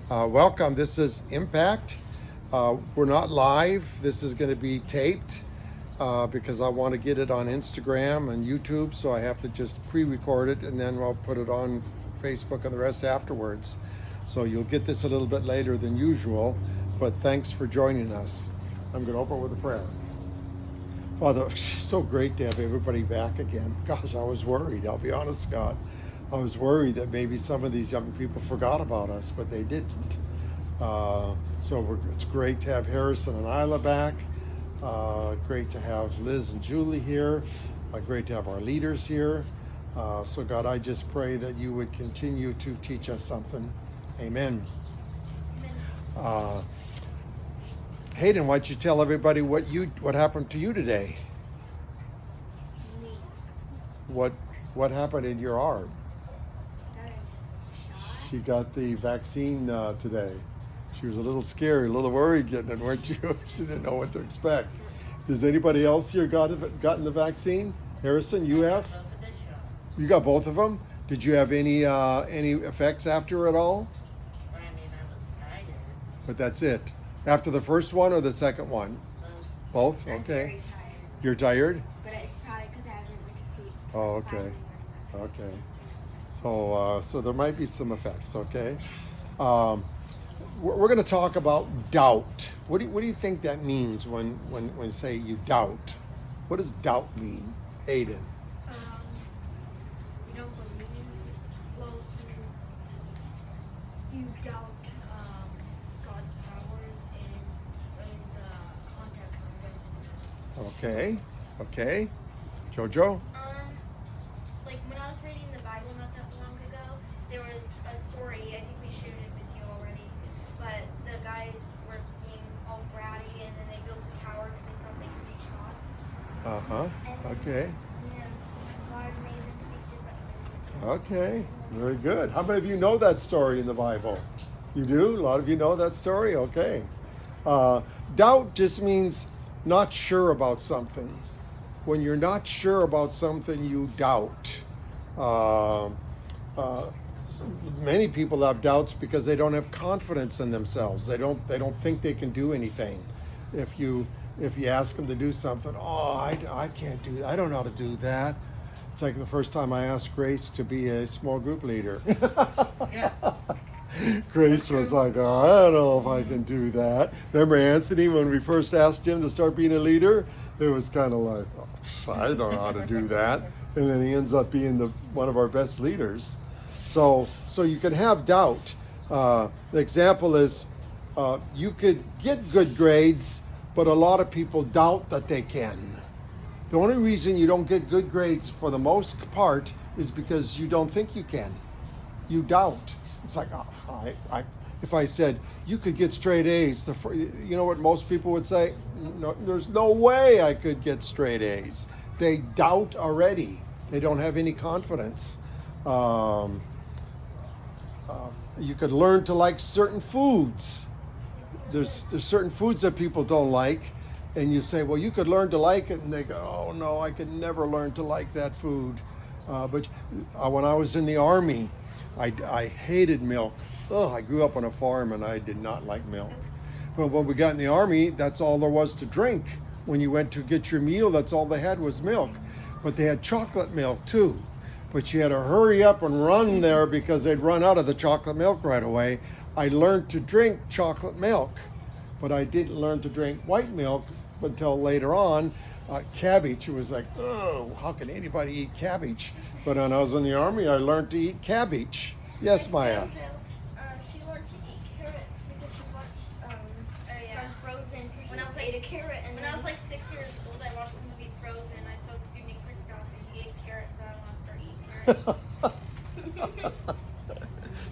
Welcome. This is Impact. We're not live. This is going to be taped because I want to get it on Instagram and YouTube, so I have to just pre-record it and then I'll put it on Facebook and the rest afterwards. So you'll get this a little bit later than usual, but thanks for joining us. I'm going to open with a prayer. Father, so great to have everybody back again. Gosh, I was worried. I'll be honest, God. I was worried that maybe some of these young people forgot about us, but they didn't. It's great to have Harrison and Isla back. Great to have Liz and Julie here. Great to have our leaders here. So God, I just pray that you would continue to teach us something. Amen. Hayden, why don't you tell everybody what happened to you today? Me. What happened in your arm? She got the vaccine today. She was a little scared, a little worried getting it, weren't you? She didn't know what to expect. Does anybody else here gotten the vaccine? Harrison, you have? You got both of them? Did you have any effects after at all? I was tired. But that's it. After the first one or the second one? Both? I'm Okay. very tired, You're tired? but it's probably because I haven't went to sleep. Oh, okay. Okay. So there might be some effects, okay? We're going to talk about doubt. What do you think that means when you say you doubt? What does doubt mean, Aiden? You don't believe, well, you doubt God's powers and the contact with Him. Okay. Okay. Jojo? Like when I was reading the Bible not that long ago, there was a story, I think we shared it with you already, but the guys were being all bratty and then they built a tower because they thought they could be shot. Uh-huh. Okay. And God made them speak differently. Okay. Very good. How many of you know that story in the Bible? You do? A lot of you know that story? Okay. Doubt just means not sure about something. When you're not sure about something, you doubt. Many people have doubts because they don't have confidence in themselves. They don't think they can do anything. If you ask them to do something, I can't do that. I don't know how to do that. It's like the first time I asked Grace to be a small group leader. Yeah. Grace was like, oh, I don't know if I can do that. Remember Anthony when we first asked him to start being a leader? It was kind of like, I don't know how to do that. And then he ends up being one of our best leaders. So you can have doubt. An example is you could get good grades, but a lot of people doubt that they can. The only reason you don't get good grades for the most part is because you don't think you can. You doubt. It's like, if I said you could get straight A's, you know what most people would say? No, there's no way I could get straight A's. They doubt already. They don't have any confidence. You could learn to like certain foods. There's certain foods that people don't like, and you say, well, you could learn to like it, and they go, oh no, I could never learn to like that food. But when I was in the Army, I hated milk. I grew up on a farm and I did not like milk. But when we got in the Army, that's all there was to drink. When you went to get your meal, that's all they had was milk. But they had chocolate milk too. But you had to hurry up and run there because they'd run out of the chocolate milk right away. I learned to drink chocolate milk, but I didn't learn to drink white milk until later on. Cabbage, it was like, oh, how can anybody eat cabbage? But when I was in the Army, I learned to eat cabbage. Yes, Maya. She learned to eat carrots because she watched yeah. Frozen. When I was like ate a carrot, and when I was like 6 years old, I watched the movie Frozen. I saw Steven Kristoff and he ate carrots, so I want to start eating carrots.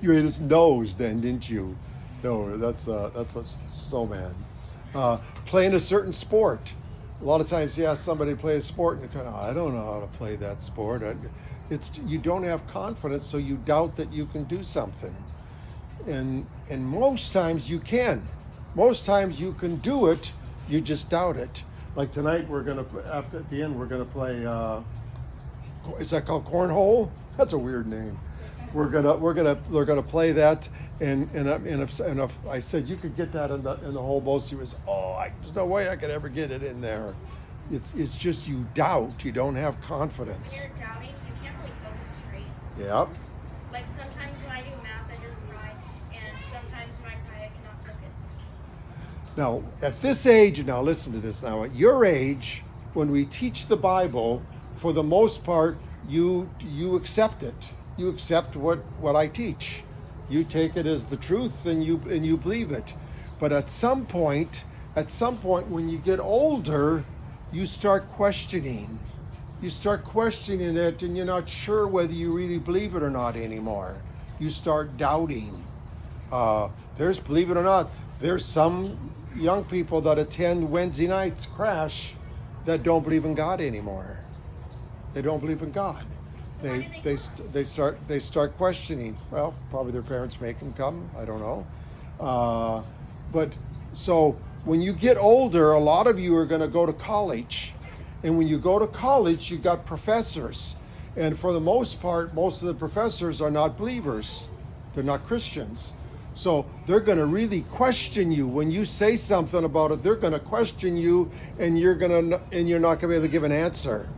You ate his nose then, didn't you? No, that's a snowman. Playing a certain sport. A lot of times you ask somebody to play a sport and they go, I don't know how to play that sport. You don't have confidence, so you doubt that you can do something. And most times you can. Most times you can do it, you just doubt it. Like tonight at the end we're gonna play is that called cornhole? That's a weird name. they're gonna play that, and if I said you could get that in the whole boat, she was, there's no way I could ever get it in there. It's just you doubt, you don't have When confidence. you're doubting, you can't really focus straight. Yep. Like sometimes when I do math, I just cry, and sometimes when I cry, I cannot focus. Now, at this age, now listen to this now, at your age, when we teach the Bible, for the most part, you accept it. You accept what I teach. You take it as the truth and you believe it. But at some point when you get older, you start questioning. You start questioning it and you're not sure whether you really believe it or not anymore. You start doubting. Believe it or not, there's some young people that attend Wednesday nights crash that don't believe in God anymore. They don't believe in God. Why do they They start questioning. Well, probably their parents make them come. I don't know. But so when you get older, a lot of you are going to go to college, and when you go to college, you got professors, and for the most part, most of the professors are not believers. They're not Christians. So they're going to really question you when you say something about it. They're going to question you, and you're not going to be able to give an answer.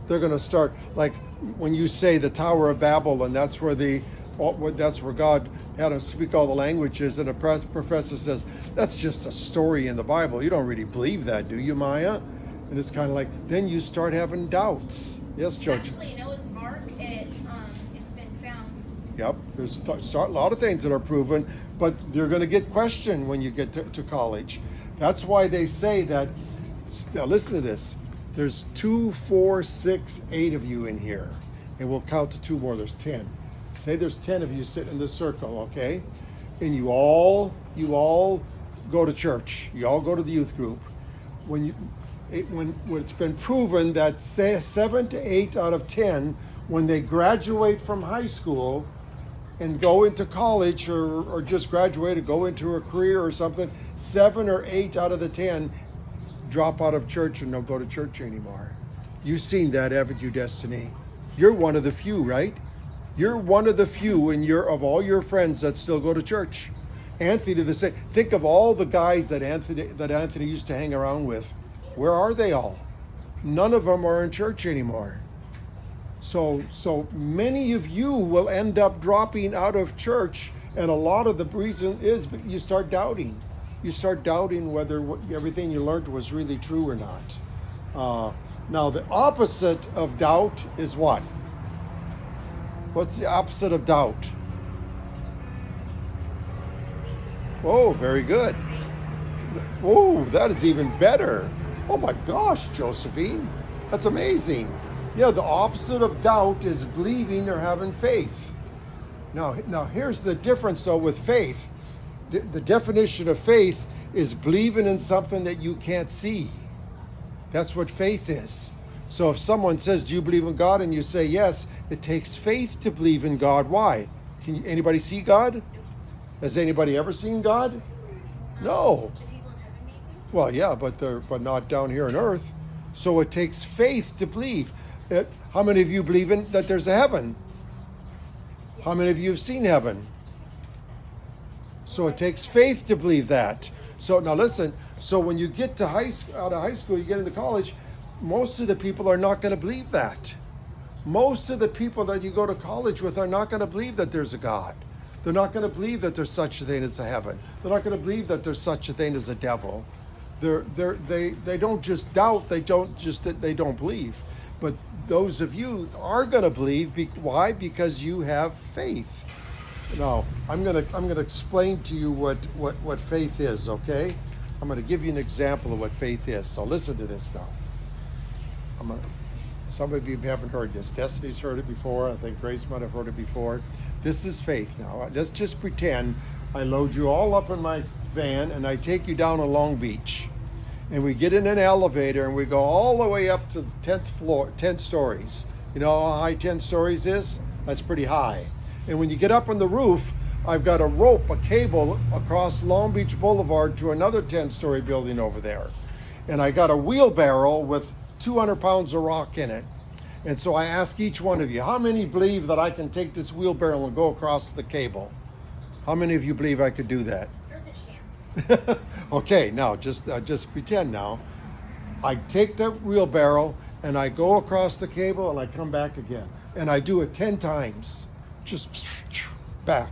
They're going to start like when you say the Tower of Babel, and that's where God had to speak all the languages, and a professor says that's just a story in the Bible. You don't really believe that, do you, Maya? And it's kind of like then you start having doubts. Yes, Judge. Actually, Noah's Ark, it's been found. Yep, there's a lot of things that are proven, but you're going to get questioned when you get to college. That's why they say that. Now listen to this. There's 2, 4, 6, 8 of you in here, and we'll count to 2 more. There's 10. Say there's 10 of you sitting in this circle, okay? And you all go to church. You all go to the youth group. When it's been proven that say 7 to 8 out of 10, when they graduate from high school and go into college or just graduate or go into a career or something, 7 or 8 out of the 10 drop out of church and don't go to church anymore. You've seen that, haven't you, Destiny? You're one of the few, right? You're one of the few of all your friends that still go to church. Anthony did the same. Think of all the guys that Anthony used to hang around with. Where are they all? None of them are in church anymore. So many of you will end up dropping out of church, and a lot of the reason is you start doubting. You start doubting whether everything you learned was really true or not. Now, the opposite of doubt is what? What's the opposite of doubt? Oh, very good. Oh, that is even better. Oh my gosh, Josephine. That's amazing. Yeah, the opposite of doubt is believing or having faith. Now here's the difference though with faith. The definition of faith is believing in something that you can't see. That's what faith is. So if someone says, do you believe in God? And you say yes, it takes faith to believe in God. Why? Anybody see God? Has anybody ever seen God? No. The people in heaven maybe? Well, yeah, but not down here on earth. So it takes faith to believe. How many of you believe in that there's a heaven? How many of you have seen heaven? So it takes faith to believe that. So now listen, so when you get to out of high school, you get into college, most of the people are not going to believe that. Most of the people that you go to college with are not going to believe that there's a God. They're not going to believe that there's such a thing as a heaven. They're not going to believe that there's such a thing as a devil. They don't just doubt, they don't believe. But those of you are going to believe. Why? Because you have faith. Now, I'm gonna explain to you what faith is, okay? I'm gonna give you an example of what faith is. So listen to this now. Some of you haven't heard this. Destiny's heard it before. I think Grace might have heard it before. This is faith now. Let's just pretend I load you all up in my van and I take you down to Long Beach. And we get in an elevator and we go all the way up to the 10th floor, 10 stories. You know how high 10 stories is? That's pretty high. And when you get up on the roof, I've got a cable across Long Beach Boulevard to another 10-story building over there. And I got a wheelbarrow with 200 pounds of rock in it. And so I ask each one of you, how many believe that I can take this wheelbarrow and go across the cable? How many of you believe I could do that? There's a chance. Okay, now just pretend now. I take the wheelbarrow and I go across the cable and I come back again. And I do it 10 times. Just back.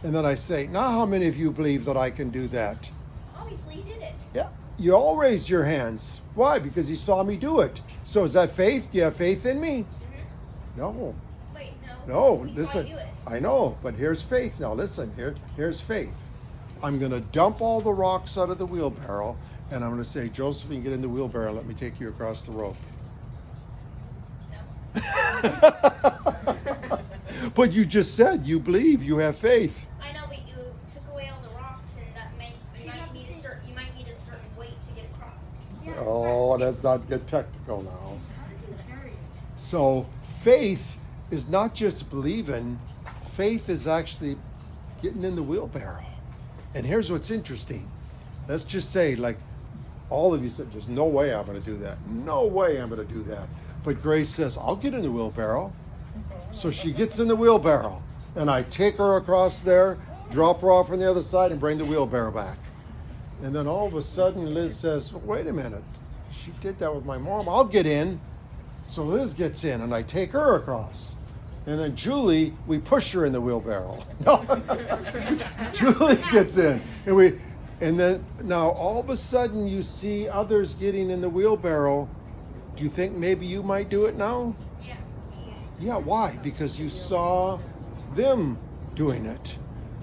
And then I say, now how many of you believe that I can do that? Obviously, you did it. Yeah. You all raised your hands. Why? Because you saw me do it. So is that faith? Do you have faith in me? No. Wait, No, we saw listen. you do it. I know, but here's faith. Now listen, here's faith. I'm gonna dump all the rocks out of the wheelbarrow, and I'm gonna say, Josephine, get in the wheelbarrow. Let me take you across the road. No. But you just said you believe, you have faith. I know, but you took away all the rocks, and that you might need a certain weight to get across. Oh, let's not get technical now. So faith is not just believing, faith is actually getting in the wheelbarrow. And here's what's interesting. Let's just say, like, all of you said, there's no way I'm going to do that. No way I'm going to do that. But Grace says, I'll get in the wheelbarrow. So she gets in the wheelbarrow. And I take her across there, drop her off on the other side, and bring the wheelbarrow back. And then all of a sudden, Liz says, wait a minute. She did that with my mom. I'll get in. So Liz gets in, and I take her across. And then Julie, we push her in the wheelbarrow. No. Julie gets in. And then now all of a sudden you see others getting in the wheelbarrow. Do you think maybe you might do it now? Yeah. Yeah, why? Because you saw them doing it.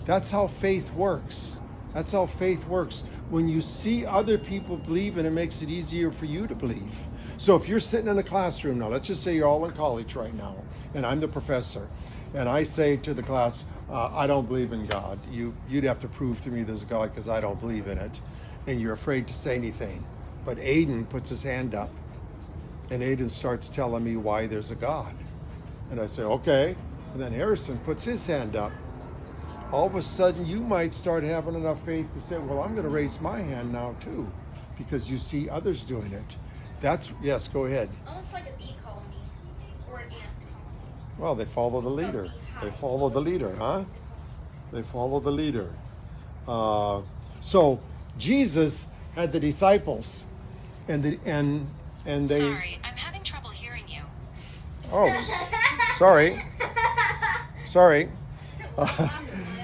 That's how faith works. That's how faith works. When you see other people believe, and it makes it easier for you to believe. So if you're sitting in a classroom now, let's just say you're all in college right now, and I'm the professor, and I say to the class, I don't believe in God. You'd have to prove to me there's a God because I don't believe in it. And you're afraid to say anything. But Aiden puts his hand up, and Aiden starts telling me why there's a God. And I say, okay. And then Harrison puts his hand up. All of a sudden, you might start having enough faith to say, well, I'm going to raise my hand now too, because you see others doing it. Yes, go ahead. Almost like a bee colony or an ant colony. Well, they follow the leader. They follow the leader, huh? They follow the leader. So Jesus had the disciples, and they. Sorry, I'm having trouble hearing you. Oh, sorry.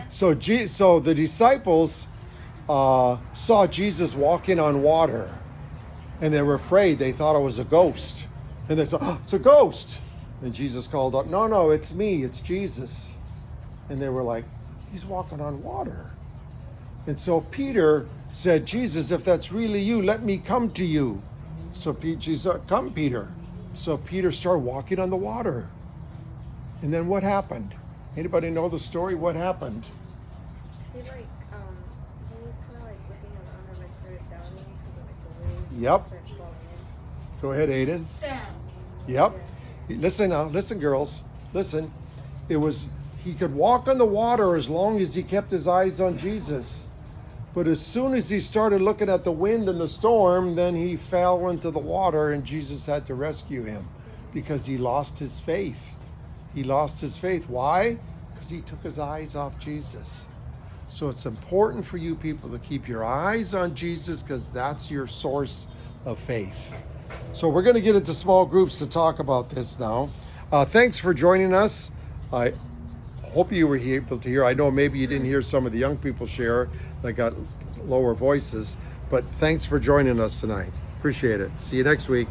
So the disciples saw Jesus walking on water, and they were afraid. They thought it was a ghost, and they said, oh, it's a ghost. And Jesus called up, no, it's me, it's Jesus. And they were like, he's walking on water. And so Peter said, Jesus, if that's really you, let me come to you. So Jesus said, come, Peter. So Peter started walking on the water. And then what happened? Anybody know the story? What happened? He he was kind of like looking around and like started drowning because of like the waves. Yep. Started falling in. Go ahead, Aiden. Yep. Listen now, listen, girls. Listen. He could walk on the water as long as he kept his eyes on Jesus. But as soon as he started looking at the wind and the storm, then he fell into the water and Jesus had to rescue him because he lost his faith. He lost his faith. Why? Because he took his eyes off Jesus. So it's important for you people to keep your eyes on Jesus because that's your source of faith. So we're going to get into small groups to talk about this now. Thanks for joining us. I hope you were able to hear. I know maybe you didn't hear some of the young people share that got lower voices, but thanks for joining us tonight. Appreciate it. See you next week.